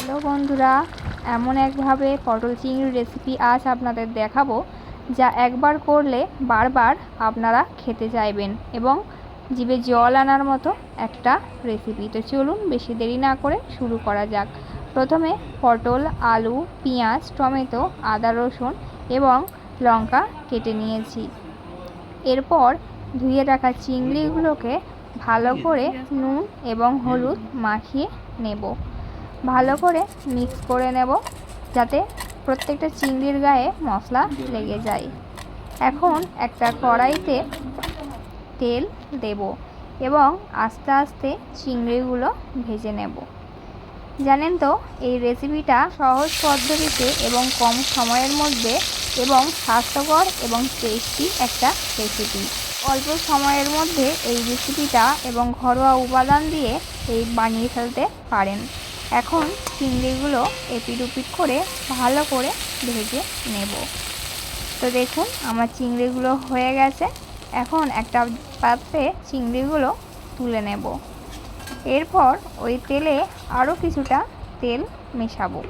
Hello বন্ধুরা, এমন একভাবে পটল চিংড়ির রেসিপি আজ আপনাদের দেখাবো যা একবার করলে বারবার আপনারা খেতে চাইবেন এবং জিভে জল আনার মতো একটা রেসিপি। তো চলুন বেশি দেরি না করে শুরু করা যাক। প্রথমে পটল, আলু, পেঁয়াজ, টমেটো, আদা, রসুন এবং লঙ্কা কেটে নিয়েছি। এরপর ধুয়ে রাখা চিংড়িগুলোকে ভালো করে নুন এবং হলুদ মাখিয়ে নেব। ভালো করে মিক্স করে নেব যাতে প্রত্যেকটা চিংড়ির গায়ে মশলা লেগে যায়। এখন একটা কড়াইতে তেল দেব এবং আস্তে আস্তে চিংড়িগুলো ভেজে নেব। জানেন তো, এই রেসিপিটা সহজ পদ্ধতিতে এবং কম সময়ের মধ্যে এবং স্বাস্থ্যকর এবং টেস্টি একটা রেসিপি। অল্প সময়ের মধ্যে এই রেসিপিটা এবং ঘরোয়া উপাদান দিয়ে বানিয়ে ফেলতে পারেন। এখন চিংড়িগুলো এপিট ওপিট করে ভালো করে ভেজে নেব। তো দেখুন আমার চিংড়িগুলো হয়ে গেছে। এখন একটা পাত্রে চিংড়িগুলো তুলে নেব। এরপর ওই তেলে আরও কিছুটা তেল মেশাবো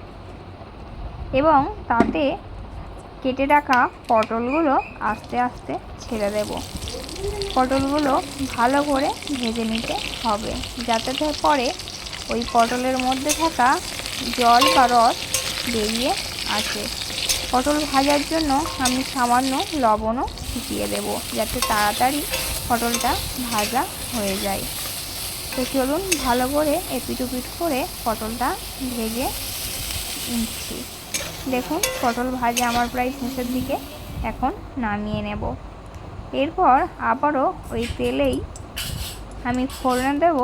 এবং তাতে কেটে রাখা পটলগুলো আস্তে আস্তে ছেড়ে দেব। পটলগুলো ভালো করে ভেজে নিতে হবে যাতে পরে ওই পটলের মধ্যে থাকা জল বা রস বেরিয়ে আসে। পটল ভাজার জন্য আমি সামান্য লবণও ছিটিয়ে দেব যাতে তাড়াতাড়ি পটলটা ভাজা হয়ে যায়। তো চলুন ভালো করে এপিট ওপিট করে পটলটা ভেজে নিচ্ছি। দেখুন পটল ভাজা আমার প্রায় শেষের দিকে, এখন নামিয়ে নেব। এরপর আবারও ওই তেলেই আমি ফোড়নে দেব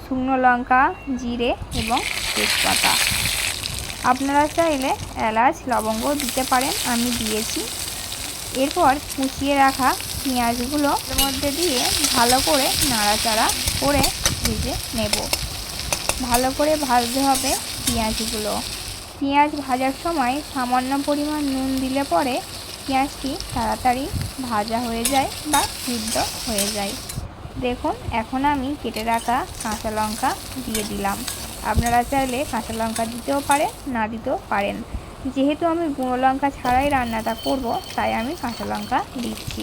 শুকনো লঙ্কা, জিরে এবং তেজপাতা। আপনারা চাইলে এলাচ, লবঙ্গ দিতে পারেন, আমি দিয়েছি। এরপর কুচিয়ে রাখা পেঁয়াজগুলো এর মধ্যে দিয়ে ভালো করে নাড়াচাড়া করে ভেজে নেব। ভালো করে ভাজতে হবে পেঁয়াজগুলো। পেঁয়াজ ভাজার সময় সামান্য পরিমাণ নুন দিলে পরে পেঁয়াজটি তাড়াতাড়ি ভাজা হয়ে যায় বা সিদ্ধ হয়ে যায়। দেখুন এখন আমি কেটে রাখা কাঁচা লঙ্কা দিয়ে দিলাম। আপনারা চাইলে কাঁচা লঙ্কা দিতেও পারেন, না দিতেও পারেন। যেহেতু আমি গুঁড়ো লঙ্কা ছাড়াই রান্নাটা করব, তাই আমি কাঁচা লঙ্কা দিচ্ছি।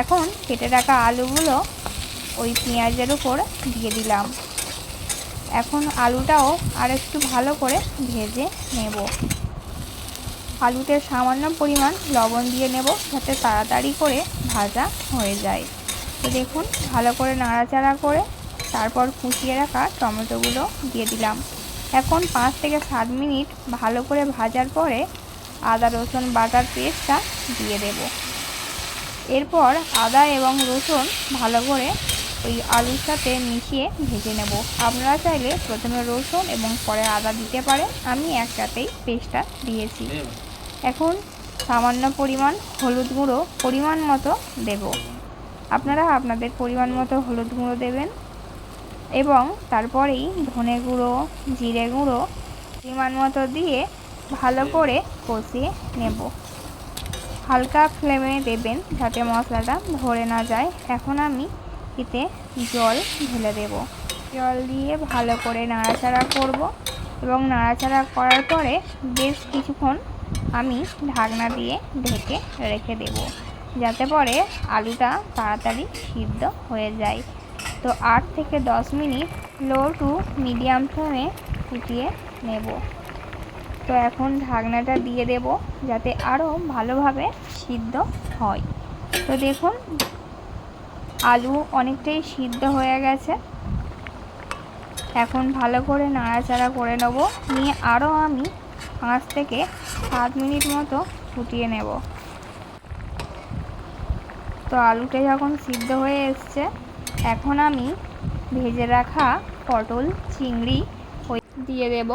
এখন কেটে রাখা আলুগুলো ওই পেঁয়াজের উপর দিয়ে দিলাম। এখন আলুটাও আর একটু ভালো করে ভেজে নেব। আলুতে সামান্য পরিমাণ লবণ দিয়ে নেব যাতে তাড়াতাড়ি করে ভাজা হয়ে যায়। তো দেখুন ভালো করে নাড়াচাড়া করে তারপর কুচিয়ে রাখা টমেটোগুলো দিয়ে দিলাম। এখন 5 থেকে 7 মিনিট ভালো করে ভাজার পরে আদা রসুন বাটার পেস্টটা দিয়ে দেব। এরপর আদা এবং রসুন ভালো করে ওই আলুর সাথে মিশিয়ে ভেজে নেব। আপনারা চাইলে প্রথমে রসুন এবং পরে আদা দিতে পারেন, আমি একসাথেই পেস্টটা দিয়েছি। এখন সামান্য পরিমাণ হলুদ গুঁড়ো পরিমাণ মতো দেব। আপনারা আপনাদের পরিমাণ মতো হলুদ গুঁড়ো দেবেন এবং তারপরেই ধনে গুঁড়ো, জিরে গুঁড়ো পরিমাণ মতো দিয়ে ভালো করে কষিয়ে নেব। হালকা ফ্লেমে দেবেন যাতে মশলাটা ধরে না যায়। এখন আমি এতে জল ঢেলে দেব। জল দিয়ে ভালো করে নাড়াচাড়া করব এবং নাড়াচাড়া করার পরে বেশ কিছুক্ষণ আমি ঢাকনা দিয়ে ঢেকে রেখে দেব যাতে পরে আলুটা তাড়াতাড়ি সিদ্ধ হয়ে যায়। তো 8 থেকে 10 মিনিট লো টু মিডিয়াম ফ্লেমে ফুটিয়ে নেব। তো এখন ঢাকনাটা দিয়ে দেব যাতে আরও ভালোভাবে সিদ্ধ হয়। তো দেখুন আলু অনেকটাই সিদ্ধ হয়ে গেছে। এখন ভালো করে নাড়াচাড়া করে নেব, নিয়ে আরও আমি 5 থেকে 7 মিনিট মতো ফুটিয়ে নেব। তো আলুটা যখন সিদ্ধ হয়ে এসছে, এখন আমি ভেজে রাখা পটল চিংড়ি দিয়ে দেব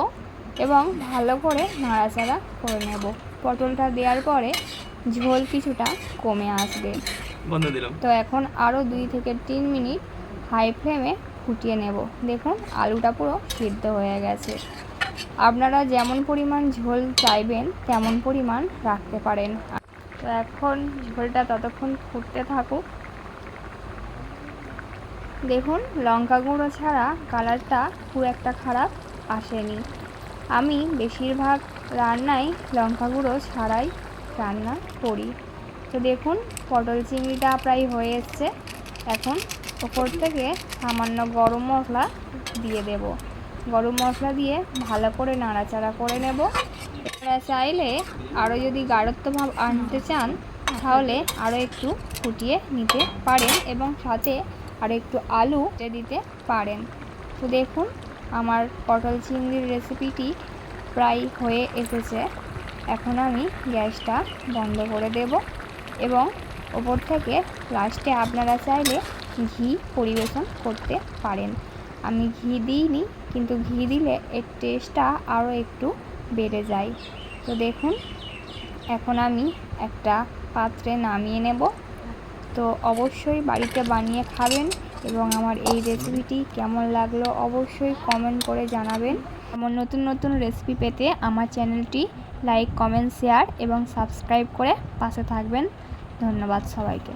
এবং ভালো করে নাড়াচাড়া করে নেব। পটলটা দেওয়ার পরে ঝোল কিছুটা কমে আসবে। তো এখন আরও 2 থেকে 3 মিনিট হাই ফ্লেমে ফুটিয়ে নেব। দেখুন আলুটা পুরো সিদ্ধ হয়ে গেছে। আপনারা যেমন পরিমাণ ঝোল চাইবেন তেমন পরিমাণ রাখতে পারেন। তো এখন ঝোলটা ততক্ষণ ফুটতে থাকুক। দেখুন লঙ্কা গুঁড়ো ছাড়া কালারটা খুব একটা খারাপ আসেনি। আমি বেশিরভাগ রান্নাই লঙ্কা গুঁড়ো ছাড়াই রান্না করি। তো দেখুন পটল চিংড়িটা প্রায় হয়ে এসছে। এখন ওপর থেকে সামান্য গরম মশলা দিয়ে দেব। গরম মশলা দিয়ে ভালো করে নাড়াচাড়া করে নেব। আপনারা চাইলে আরও যদি গাঢ়ত্ব ভাব আনতে চান তাহলে আরও একটু ফুটিয়ে নিতে পারেন এবং সাথে আরও একটু আলু দিতে পারেন। তো দেখুন আমার পটল চিংড়ির রেসিপিটি প্রায় হয়ে এসেছে। এখন আমি গ্যাসটা বন্ধ করে দেব এবং ওপর থেকে লাস্টে আপনারা চাইলে ঘি পরিবেশন করতে পারেন। আমি ঘি দিইনি, কিন্তু ঘি দিলে এর টেস্টটা আরও একটু বেড়ে যায়। তো দেখুন এখন আমি একটা পাত্রে নামিয়ে নেব। তো অবশ্যই বাড়িতে বানিয়ে খাবেন এবং আমার এই রেসিপিটি কেমন লাগলো অবশ্যই কমেন্ট করে জানাবেন। আমার নতুন নতুন রেসিপি পেতে আমার চ্যানেলটি লাইক, কমেন্ট, শেয়ার এবং সাবস্ক্রাইব করে পাশে থাকবেন। ধন্যবাদ সবাইকে।